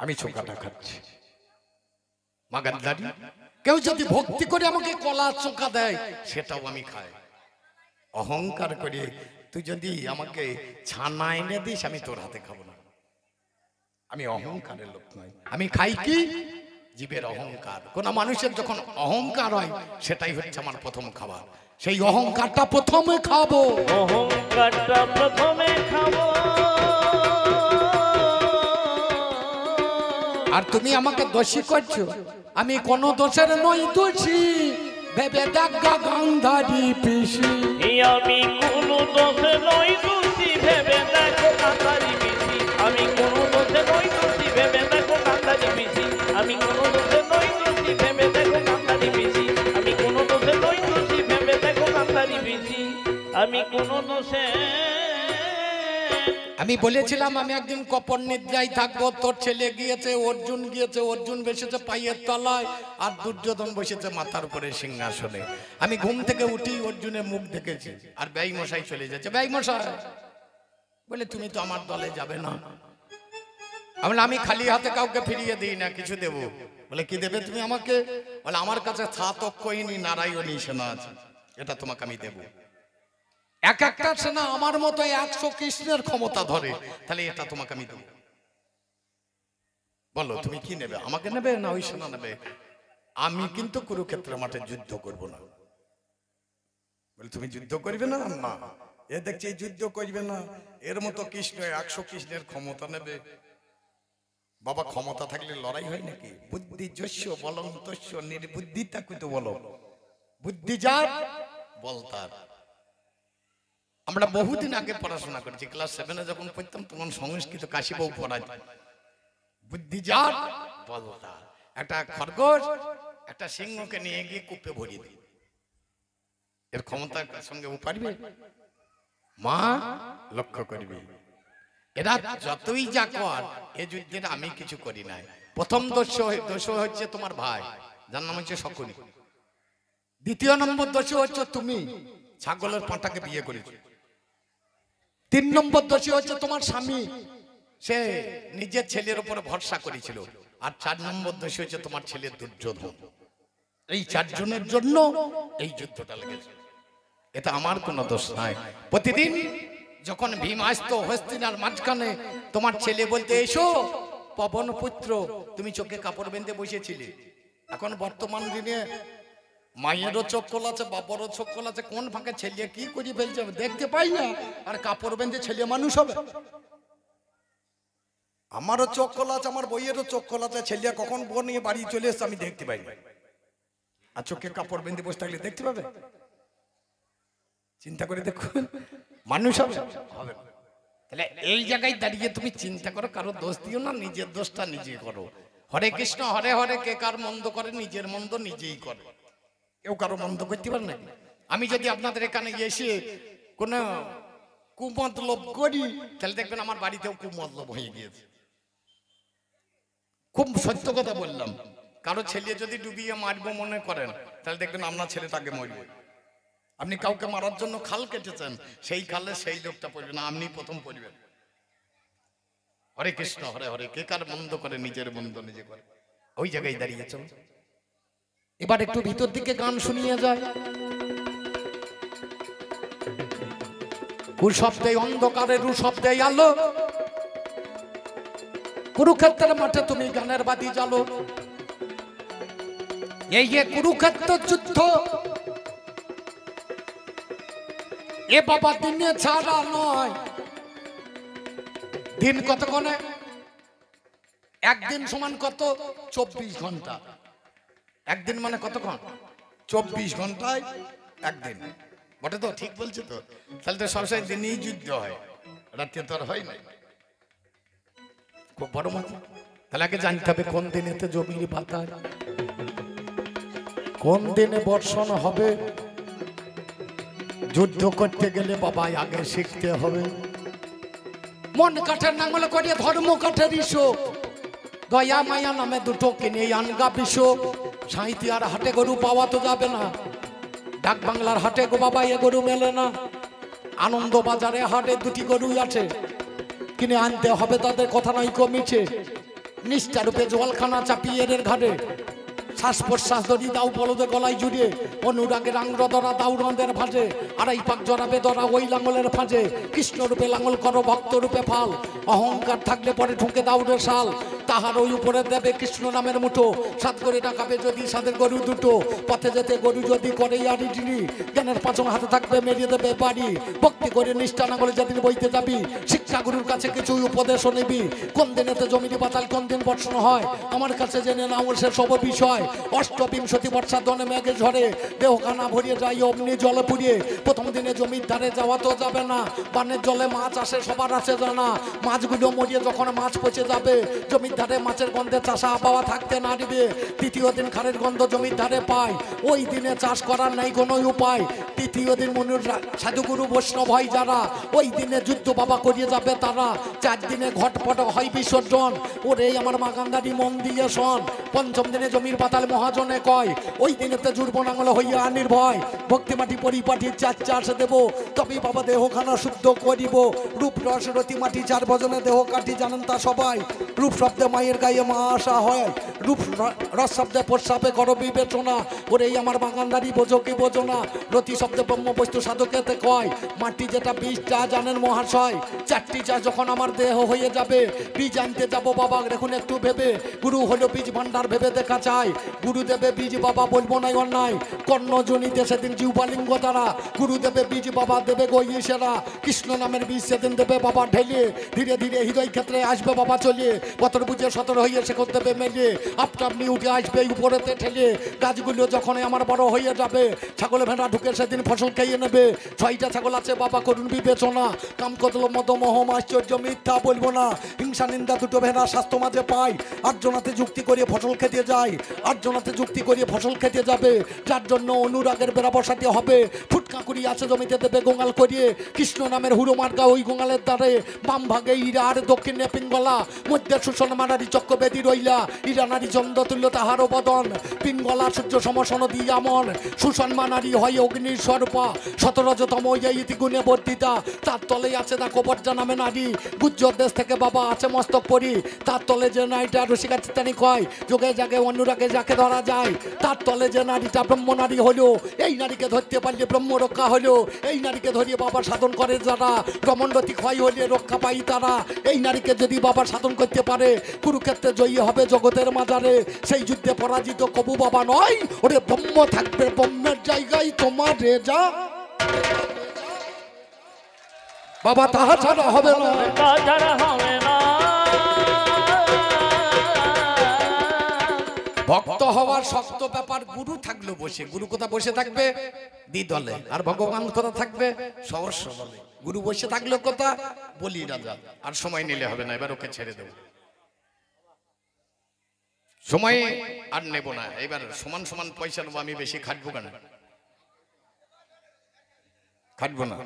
আমি চোখাটা খাচ্ছি। মাগাদ্দারি কেউ যদি ভক্তি করে আমাকে কলা চোখা দেয় সেটাও আমি খাই। অহংকার করে তুই যদি আমাকে ছানা এনে দিস আমি তোর হাতে খাবো না। আমি অহংকারের লোক নই। আমি খাই কি? জীবের অহংকার। কোন মানুষের যখন অহংকার হয় সেটাই হচ্ছে আমার প্রথম খাবার। সেই অহংকারটা প্রথমে খাবো, অহংকারটা প্রথমে খাবো। আর তুমি আমাকে দোষী করছো। আমি কোন দোষের নই দোষী, ভেবে দেখ গান্ধারী পিসি। আমি কোন দোষে নই দোষী, ভেবে দেখো গান্ধারী পিসি। আমি কোন দোষে নই দোষী, ভেবে দেখো গান্ধারী পিসি। আমি কোন দোষে নই দোষী, ভেবে দেখো গান্ধারী পিসি। আমি কোন দোষে নই দোষী, ভেবে দেখো গান্ধারী পিসি। আমি কোন দোষে। আমি বলেছিলাম আমি একদিন কপর নিদ্রায় থাকবো। তোর ছেলে গিয়েছে, অর্জুন গিয়েছে, অর্জুন বসেছে পায়ের তলায়, আর দুর্যোধন বসেছে মাথার উপরে সিংহাসনে। আমি ঘুম থেকে উঠি, অর্জুনের মুখ দেখেছি, আর ব্যয় মশাই চলে যাচ্ছে। ব্যয় মশাই বলে তুমি তো আমার দলে যাবে না। আমি খালি হাতে কাউকে ফিরিয়ে দিই না, কিছু দেবো। বলে কি দেবে তুমি আমাকে? বলে আমার কাছে সাতক্ষয়িনী নারায়ণী সেনা আছে, এটা তোমাকে আমি দেবো। এক একটা সেনা আমার মতো 100 কৃষ্ণের ক্ষমতা ধরে, তাহলে এটা তোমাকে আমি দেবো। বলো তুমি কি নেবে? আমাকে নেবে না ওই সেনা নেবে? আমি কিন্তু কুরুক্ষেত্রের মাঠে যুদ্ধ করব না। বলে তুমি যুদ্ধ করবে না? না, এ দেখছি যুদ্ধ করবে না, এর মতো কৃষ্ণ 100 কৃষ্ণের ক্ষমতা নেবে। বাবা ক্ষমতা থাকলে লড়াই হয় নাকি? বুদ্ধি যস্য বলং তস্য নির্বুদ্ধিতা কুতো বলো। বুদ্ধি যার বল তার। আমরা বহুদিন আগে পড়াশোনা করেছি, ক্লাস 7-এ যখন পড়তাম তখন সংস্কৃত কাশিবাবু পড়ায়। বুদ্ধি যার বল তার। একটা খরগোশ একটা সিংহকে নিয়ে গিয়ে কূপে ভরিয়ে দিই, এর ক্ষমতার সঙ্গে ও পারবে? মা লক্ষ্য করবে, এরা যতই যা কর এ যুদ্ধের আমি কিছু করি নাই। প্রথম দোষ হচ্ছে তোমার ভাই, যার নাম হচ্ছে শকুনি। দ্বিতীয় নম্বর দোষ হচ্ছে তুমি ছাগলের পাঁঠাকে বিয়ে করেছো। 3 নম্বর দোষী হচ্ছে তোমার স্বামী, সে নিজের ছেলের উপর ভরসা করেছিল। আর 4 নম্বর দোষী হচ্ছে তোমার ছেলে দুর্যোধন। এই 4 জনের জন্য এই যুদ্ধটা লেগেছে, এটা আমার কোনো দোষ নাই। প্রতিদিন যখন ভীম আসতো হস্তিনার মাঝখানে, তোমার ছেলে বলতে এসো পবন পুত্র, তুমি চোখে কাপড় বেঁধে বসেছিলে। এখন বর্তমান দিনে মায়েরও চোখ খোলা আছে, বাবারও চোখ খোলা আছে, কোন ফাঁকে ছেলে কি করে ফেলছে দেখতে পাই না, আর কাপড় বেঁধে ছেলে মানুষ হবে? আমারও চোখ খোলা আছে, আমার বইয়েরও চোখ খোলা আছে, ছেলে কখন বউ নিয়ে বাড়ি চলে এসছে আমি দেখতে পাই না, আর চোখে কাপড় বেঁধে বসে থাকলে দেখতে পাবে? চিন্তা করে দেখুন, মানুষ হবে? তাহলে এই জায়গায় দাঁড়িয়ে তুমি চিন্তা করো, কারো দোষ দিও না, নিজের দোষটা নিজে করো। হরে কৃষ্ণ হরে হরে, কে কার মন্দ করে নিজের মন্দ নিজেই করে, কেউ কারো মন্দ করতে পারে নাকি? আমি যদি আপনাদের এখানে এসে কোন কুমতলব করি, তাহলে দেখবেন আমার বাড়িতেও কুমতলব হয়ে গিয়েছে। খুব সত্য কথা বললাম। কারো ছেলে যদি ডুবিয়ে মারবো মনে করেন, তাহলে দেখবেন আপনার ছেলেটাকে মরবে। আপনি কাউকে মারার জন্য খাল কেটেছেন, সেই খালে সেই লোকটা পড়বে না, আপনি প্রথম পড়বেন। হরে কৃষ্ণ হরে হরে, কে কার মন্দ করে নিজের মন্দ নিজে করে। ওই জায়গায় দাঁড়িয়েছ। এবার একটু ভিতর দিকে গান শুনিয়ে যায়। কুশব্দে অন্ধকারে রুশব্দে আলো, কুরুক্ষেত্রের মাঠে তুমি গানের বাতি জ্বালো। এই যে কুরুক্ষেত্র যুদ্ধ, এ বাবা দিনে ছাড়া নয়। দিন কতক্ষণে? একদিন সমান কত? 24 ঘন্টা। একদিন মানে কতক্ষণ? 24 ঘন্টায় একদিন। বটে তো? ঠিক বলছে তো? তাহলে তো সবসময় দিনেই যুদ্ধ হয়, রাত্রে তো আর হয় না। খুব বড় মজা। তাহলে আগে জানতে হবে কোন দিনেতে জমির পাতা, কোন দিনে বর্ষণ হবে। যুদ্ধ করতে গেলে বাবা আগে শিখতে হবে। মন কাঠের নাঙ্গল করে ধর্ম কাঠের ইস্যু, দয়া মায়া নামে দুটো কিনে আনগা বিষ। সাঁইতি আর হাটে গরু পাওয়া তো যাবে না, ডাক বাংলার হাটে গো বাবা এ গরু মেলে না। আনন্দ বাজারে হাটে 2টি গরুই আছে, কিনে আনতে হবে, তাদের কথা নয় কমিছে। নিষ্ঠারূপে জলখানা চাপিয়ে এর ঘাটে শ্বাস প্রশ্বাস দড়ি দাও বলদে গলায় জুড়িয়ে অনুরাগের আংরদরা দাও রঁদের ভাজে আড়াই পাক জড়াবে দরা ওই লাঙ্গলের ফাঁজে কৃষ্ণরূপে লাঙ্গল করো ভক্তরূপে ফাল অহংকার থাকলে পরে ঠুকে দাও রে শাল তাহার ওই উপরে দেবে কৃষ্ণ নামের মুঠো সাত করে টাকাবে যদি সাদের গরু দুটো পথে যেতে গরু যদি করে আড়ি ডিড়ি জ্ঞানের পাঁচং হাতে থাকবে মেরিয়ে দেবে বাড়ি ভক্তি করে নিষ্ঠা না করে যেদিন বইতে যাবি শিক্ষা গুরুর কাছে কিছু উপদেশও নিবি কোন দিনেতে জমিটি পাতাল কোন দিন বর্ষণ হয় আমার কাছে জেনে নাও সে সব বিষয় অষ্টবিংশতি বর্ষা দনে মেঘে ঝরে দেহখানা ভরিয়ে যায় অমনি জলে পুড়িয়ে প্রথম দিনে জমির ধারে যাওয়া তো যাবে না বানের জলে মাছ আসে সবার আছে জানা মাছগুলো মরিয়ে যখন মাছ পচে যাবে জমির ধারে মাছের গন্ধে চাষা আবহাওয়া থাকতে না দিবে তৃতীয় দিন খারের গন্ধ জমির ধারে পায় ওই দিনে চাষ করার নাই কোনো উপায় তৃতীয় দিন মনুর সাধুগুরু বৈষ্ণব হয় যারা ওই দিনে যুদ্ধ বাবা করিয়ে যাবে তারা 4 দিনে ঘটপট হয় বিসর্জন ওরে আমার মাগান্দারি মন দিয়ে শোন পঞ্চম দিনে জমির পাতাল মহাজনে কয় ওই দিনেতে জুড়ব নাঙ্গল হইয়া নির্ভয় ভক্তি মাটি পরিপাটি 4 চাষ দেব তবেই বাবা দেহখানা শুদ্ধ করিব রূপ রস রতি মাটি 4 ভজনে দেহ কাটি জানেন তা সবাই রূপ শব্দে মায়ের গায়ে মা আসা হয় রূপ রস শব্দে প্রস্রাবে করো বিবেচনা ওরে আমার বাগানদারি বোঝো কি বোঝো না রতি শব্দে ব্রহ্ম বস্তু সাধকেতে কয় মাটি যেটা বীজটা জানেন মহাশয় 4টি চাষ যখন আমার দেহ হয়ে যাবে বীজ আনতে যাবো বাবা দেখুন একটু ভেবে গুরু হলো বীজ ভান্ডার ভেবে দেখা চায় গুরু দেবে বীজ বাবা বলবো নাই অন্যায় কর্ণজনিতে সেদিন জিহ্বালিঙ্গ দ্বারা গুরু দেবে বীজ বাবা দেবে গইসেরা কৃষ্ণ নামের বীজ সেদিন দেবে বাবা ঢেলে ধীরে ধীরে হৃদয় ক্ষেত্রে আসবে বাবা চলিয়ে পতর বুঝে সতর হয়ে সে করতে দেবে মেলে আপটা আপনি উঠে আসবে উপরেতে ঠেলে গাছগুলো যখন আমার বড় হয়ে যাবে ছাগলে ভেড়া ঢুকে সেদিন ফসল খেয়ে নেবে 6টা ছাগল আছে বাবা করুন বিবেচনা কাম কতল মত মহম আশ্চর্য মিথ্যা বলবো না হিংসা নিন্দা দুটো ভেড়া স্বাস্থ্য মাঝে পায় 8 জনাতে যুক্তি করে ফসল খেতে যায় 8 জনাতে যুক্তি করে ফসল খেতে যাবে যার জন্য অনুরাগের বেড়া বসাতে হবে ফুটকা কুড়ি আছে জমিতে দেবে গোঙাল করিয়ে কৃষ্ণ নামের হুড়ো মার্কা ওই গোঙালের দ্বারে বাম ভাগে ইরা আর দক্ষিণে পিঙ্গলা মধ্যে শোষণ মারারি চক্রবেদী রইলা ইরা নারী চন্দ্র তুল্য তাহারও বদন পিঙ্গলা সূর্য সমসন দিয়া মন শোষণ মানারি হয় অগ্নির স্বরূপা 17তম ইতি গুণে বর্ধিতা তার তলে আছে দেখো বর্জা নামে নারী গুজ্জর দেশ থেকে বাবা আছে মস্তক পরি তার তলে যে নারীটা রসিকা চিত্তানি কয় যোগে জাগে অনুরাগে যাকে ধরা যায় তার তলে যে নারীটা ব্রহ্ম নারী হলো এই নারীকে ধরতে পারলে ব্রহ্ম রক্ষা হলো এই নারীকে ধরিয়ে বাবা সাধন করে যারা ব্রহ্মণ্ডতি ক্ষয় হলে রক্ষা পাই তারা এই নারীকে যদি বাবা সাধন করতে পারে কুরুক্ষেত্রে জয়ী হবে জগতের মাজারে সেই যুদ্ধে পরাজিত কবু বাবা নয় ওরে ব্রহ্ম থাকবে ব্রহ্মের জায়গায় তোমার রেজা বাবা তাহা ছাড়া হবে না তাছাড়া হবে না ভক্ত হওয়ার শক্ত ব্যাপার গুরু থাকলো বসে গুরু কোথা বসে থাকবে দ্বিদলে আর ভগবান কোথা থাকবে সহস্র বলে গুরু বসে থাকলো কোথা বলি রাজা আর সময় নিলে হবে না এবার ওকে ছেড়ে দেব সময় আর নেব না এবার সমান সমান পয়সা নেবো আমি বেশি খাটবো কেন খাটবো না